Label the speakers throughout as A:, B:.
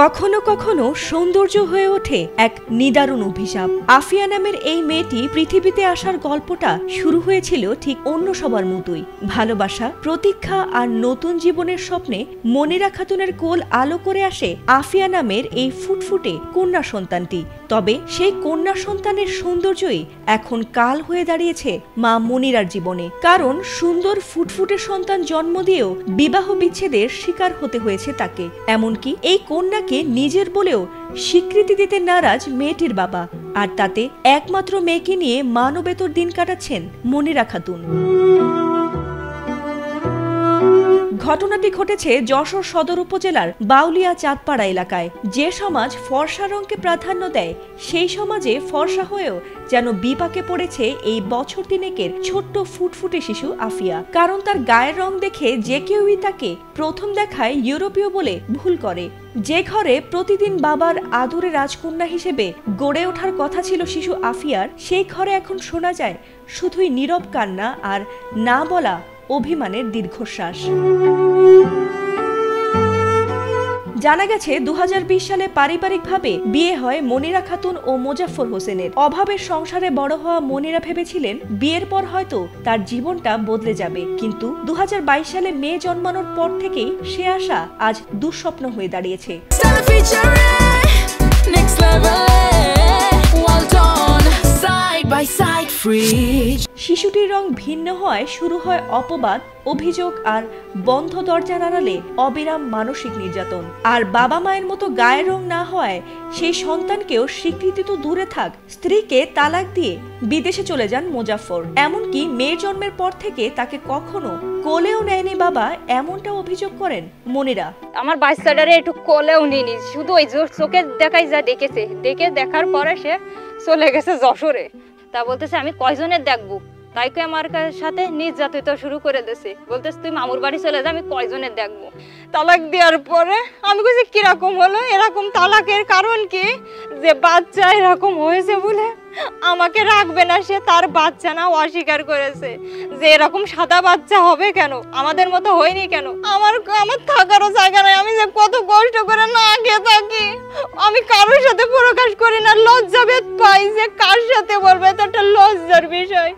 A: কখনো কখনো সৌন্দর্য হয়ে ওঠে এক নিদারুণ অভিশাপ। আফিয়া নামের এই মেয়েটি পৃথিবীতে আসার গল্পটা শুরু হয়েছিল ঠিক অন্য সবার মতোই। ভালোবাসা, প্রতীক্ষা আর নতুন জীবনের স্বপ্নে মনিরা খাতুনের কোল আলো করে আসে আফিয়া নামের এই ফুটফুটে কন্যা সন্তানটি। তবে সেই কন্যা সন্তানের সৌন্দর্যই এখন কাল হয়ে দাঁড়িয়েছে মা মনিরার জীবনে। কারণ সুন্দর ফুটফুটে সন্তান জন্ম দিয়েও বিবাহ বিচ্ছেদের শিকার হতে হয়েছে তাকে। এমনকি এই কন্যাকে নিজের বলেও স্বীকৃতি দিতে নারাজ মেয়েটির বাবা। আর তাতে একমাত্র মেয়েকে নিয়ে মানবেতর দিন কাটাচ্ছেন মনিরা খাতুন। ঘটনাটি ঘটেছে যশোর সদর উপজেলার বাউলিয়া চাঁদপাড়া এলাকায়। যে সমাজ ফর্সা রঙকে প্রাধান্য দেয়, সেই সমাজে ফর্সা হয়েও যেন বিপাকে পড়েছে এই বছর তিনেকের ছোট্ট ফুটফুটে শিশু আফিয়া। কারণ তার গায়ের রং দেখে যে কেউই তাকে প্রথম দেখায় ইউরোপীয় বলে ভুল করে। যে ঘরে প্রতিদিন বাবার আদরে রাজকন্যা হিসেবে গড়ে ওঠার কথা ছিল শিশু আফিয়ার, সেই ঘরে এখন শোনা যায় শুধুই নীরব কান্না আর না বলা অভিমানের দীর্ঘশ্বাস। জানা গেছে 2020 সালে পারিবারিকভাবে বিয়ে হয় মনিরা খাতুন ও মোজাফফর হোসেনের। অভাবের সংসারে বড় হওয়া মনিরা ভেবেছিলেন বিয়ের পর হয়তো তার জীবনটা বদলে যাবে, কিন্তু 2022 সালে মেয়ে জন্মানোর পর থেকেই সে আশা আজ দুঃস্বপ্ন হয়ে দাঁড়িয়েছে। শিশুটির রং ভিন্ন হয়, শুরু হয় অপবাদ, অভিযোগ আর বন্ধ দরজার আড়ালে অবিরাম মানসিক নির্যাতন। আর বাবা মায়ের মতো গায়ের রং না হয় সেই সন্তানকেও স্বীকৃতি তো দূরে থাক, স্ত্রীকে তালাক দিয়ে বিদেশে চলে যান মোজাফফর। এমনকি মেয়ে জন্মের পর থেকে তাকে কখনো কোলেও নেয়নি বাবা, এমনটা অভিযোগ করেন মনিরা।
B: আমার বাচ্চাটারে একটু কোলেও নিনি, শুধু ওই চোখে দেখাই যা দেখেছে, দেখে দেখার পরে সে চলে গেছে যশোরে। তা বলতেছে আমি কয়জনের দেখবো, তাই কে আমার সাথে নির্যাতিত শুরু করে দিয়েছে। বলতেছে তুই মামুর বাড়ি চলে যা, আমি কয়জনের দেখবো। তালাক দেওয়ার পরে আমি বলছি কিরকম হলো, এরকম তালাকের কারণ কি, যে বাচ্চা এরকম হয়েছে বলে আমাকে রাখবে না, সে তার বাচ্চা না অস্বীকার করেছে। যে এরকম সাদা বাচ্চা হবে কেন, আমাদের মতো হয়নি কেন, আমার থাকারও জায়গা নাই। আমি যে কত কষ্ট করে না খেয়ে থাকি, আমি কারোর সাথে প্রকাশ করি না, লজ্জা ভেদ পাই যে কার সাথে বলবো, এটা একটা লজ্জার বিষয়।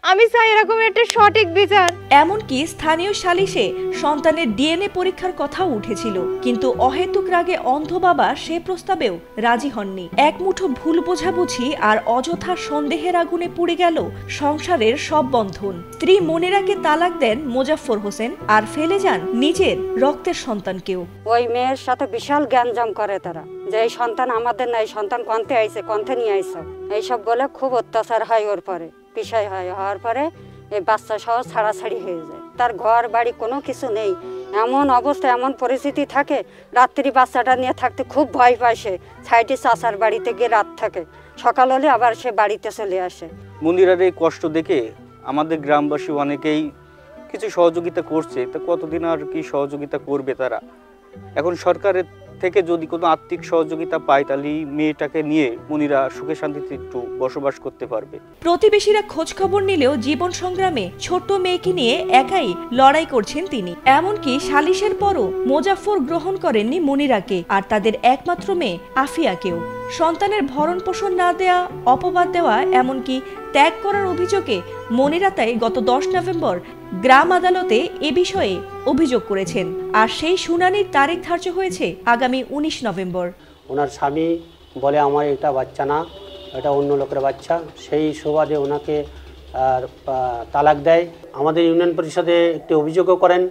B: আমি চাই এরকম একটা সঠিক বিচার।
A: এমনকি স্থানীয় সালিশে সন্তানের ডিএনএ পরীক্ষার কথাও উঠেছিল, কিন্তু অহেতুক রাগে অন্ধ বাবা সে প্রস্তাবেও রাজি হননি। এক মুঠো ভুল বোঝাবুঝি আর অযথা সন্দেহের আগুনে পুড়ে গেল সংসারের সব বন্ধন। স্ত্রী মনিরাকে তালাক দেন মোজাফফর হোসেন আর ফেলে যান নিজের রক্তের সন্তানকেও।
C: ওই মেয়ের সাথে বিশাল জ্ঞানজাম করে তারা, যে এই সন্তান আমাদের না, এই সন্তান কন্থে আইছে, কন্থে নিয়ে আইছো, এইসব বলে খুব অত্যাচার হয় ওর পরে, বিষয় হয়। হওয়ার পরে এই বাচ্চা সহ ছাড়াছাড়ি হয়ে যায়। তার ঘর বাড়ি কোনো কিছু নেই, এমন অবস্থা, এমন পরিস্থিতি থাকে, রাত্রি বাচ্চাটা নিয়ে থাকতে খুব ভয় পায়। সে সাইডে চাচার বাড়িতে গিয়ে রাত থাকে, সকাল হলে আবার সে বাড়িতে চলে আসে।
D: মন্দিরের এই কষ্ট দেখে আমাদের গ্রামবাসী অনেকেই কিছু সহযোগিতা করছে। তো কতদিন আর কি সহযোগিতা করবে তারা? এখন সরকারের থেকে যদি কোনো আর্থিক সহযোগিতা পায়, তাহলে মেয়েটাকে নিয়ে মনিরা সুখে শান্তিতে একটু বসবাস করতে পারবে।
A: প্রতিবেশীরা খোঁজ খবর নিলেও জীবন সংগ্রামে ছোট্ট মেয়েকে নিয়ে একাই লড়াই করছেন তিনি। এমনকি সালিশের পরও মোজাফফর গ্রহণ করেননি মনিরাকে আর তাদের একমাত্র মেয়ে আফিয়াকেও। সন্তানের ভরণ পোষণ না দেয়া, অপবাদ দেওয়া, এমনকি ত্যাগ করার অভিযোগে মনিরা তাই গত 10 নভেম্বর গ্রাম আদালতে এ বিষয়ে অভিযোগ করেছেন। আর সেই শুনানির তারিখ ধার্য হয়েছে আগামী 19 নভেম্বর।
E: ওনার স্বামী বলে আমার এটা বাচ্চা না, এটা অন্য লোকের বাচ্চা, সেই সুবাদে ওনাকে তালাক দেয়। আমাদের ইউনিয়ন পরিষদে একটি অভিযোগও করেন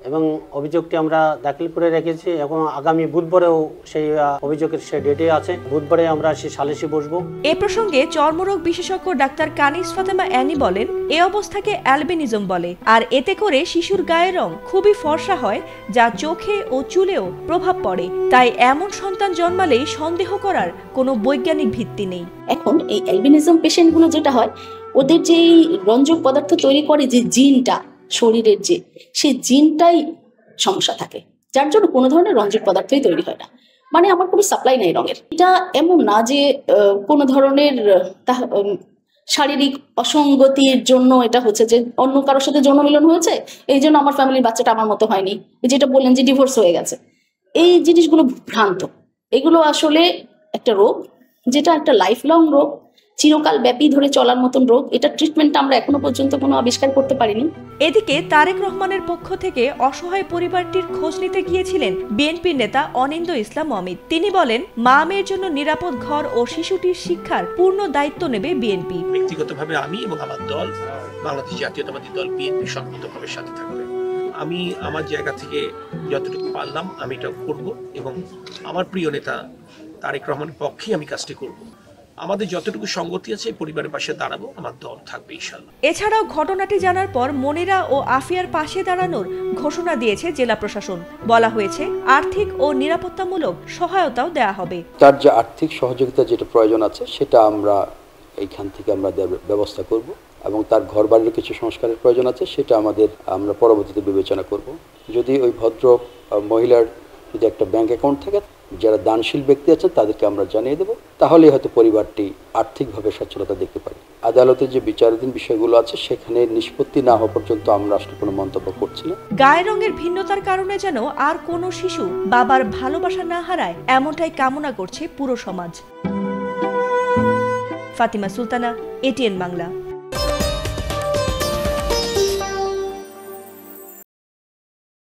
E: এবং অভিযোগটি আমরা দাখিল করে রেখেছি এবং আগামী বুধবারেও সেই অভিযোগের সে ডেটে আছে। বুধবারে আমরা সেই সালিশে বসবো।
A: এ প্রসঙ্গে চর্মরোগ বিশেষজ্ঞ ডাক্তার কানিস ফাতেমা অ্যানি বলেন, এই অবস্থাকে অ্যালবিনিজম বলে আর এতে করে শিশুর গায়ের রং খুবই ফর্সা হয়, যা চোখে ও চুলেও প্রভাব পড়ে। তাই এমন সন্তান জন্মালেই সন্দেহ করার কোনো বৈজ্ঞানিক ভিত্তি নেই।
F: এখন এই অ্যালবিনিজম পেশেন্টগুলো যেটা হয়, ওদের যে রঞ্জক পদার্থ তৈরি করে যে জিনটা শরীরের, যে সেই জিনটাই সমস্যা থাকে, যার জন্য কোনো ধরনের রঞ্জক পদার্থই তৈরি হয় না। মানে আমার কোনো সাপ্লাই নাই রঙের। এটা এমন না যে কোনো ধরনের শারীরিক অসঙ্গতির জন্য এটা হচ্ছে যে অন্য কারোর সাথে যৌন মিলন হয়েছে, এই জন্য আমার ফ্যামিলির বাচ্চাটা আমার মতো হয়নি, যেটা বললেন যে ডিভোর্স হয়ে গেছে, এই জিনিসগুলো ভ্রান্ত। এগুলো আসলে একটা রোগ, যেটা একটা লাইফ লং রোগ, চিরকাল ব্যাপী ধরে চলার মতন রোগ। এটা ট্রিটমেন্টটা আমরা এখনো পর্যন্ত কোনো আবিষ্কার করতে পারিনি।
A: এদিকে তারেক রহমানের পক্ষ থেকে অসহায় পরিবারটির খোঁজ নিতে গিয়েছিলেন বিএনপির নেতা অনিন্দ ইসলাম অমিত। তিনি বলেন, মা মেয়ের জন্য নিরাপদ ঘর ও শিশুটির শিক্ষার পূর্ণ দায়িত্ব নেবে বিএনপি।
G: ব্যক্তিগতভাবে আমি এবং আমার দল, বাংলাদেশ জাতীয়তাবাদী দল বিএনপি সম্পূর্ণভাবে সাথে থাকবে। আমি আমার জায়গা থেকে যতটুকু পারলাম আমি এটা করব এবং আমার প্রিয় নেতা তারেক রহমানের পক্ষে আমি কাজটি করব। আমাদের যতটুকু সঙ্গতি আছে পরিবারের পাশে দাঁড়াবো, আমার দল থাকবে ইনশাআল্লাহ।
A: এছাড়াও ঘটনাটি জানার পর মনিরা ও আফিয়ার পাশে দাঁড়ানোর ঘোষণা দিয়েছে জেলা প্রশাসন। বলা হয়েছে আর্থিক ও নিরাপত্তামূলক সহায়তাও দেওয়া হবে।
H: তার যে আর্থিক সহযোগিতা যেটা প্রয়োজন আছে সেটা আমরা এইখান থেকে আমরা ব্যবস্থা করব, এবং তার ঘর বাড়ির কিছু সংস্কারের প্রয়োজন আছে সেটা আমরা পরবর্তীতে বিবেচনা করব। যদি ওই ভদ্র মহিলার যদি একটা ব্যাংক অ্যাকাউন্ট থাকে, যারা দানশীল ব্যক্তি আছেন তাদেরকে আমরা জানিয়ে দেব, তাহলেই হয়তো পরিবারটি আর্থিকভাবে সচ্ছলতা দেখতে পারে। আদালতে যে বিচারাধীন বিষয়গুলো আছে সেখানে নিষ্পত্তি না হওয়া পর্যন্ত আমরা আসলে কোনো মন্তব্য করছি না।
A: গায়ের রঙের ভিন্নতার কারণে যেন আর কোনো শিশু বাবার ভালোবাসা না হারায়, এমনটাই কামনা করছে পুরো সমাজ। ফাতিমা সুলতানা, এটিএন বাংলা।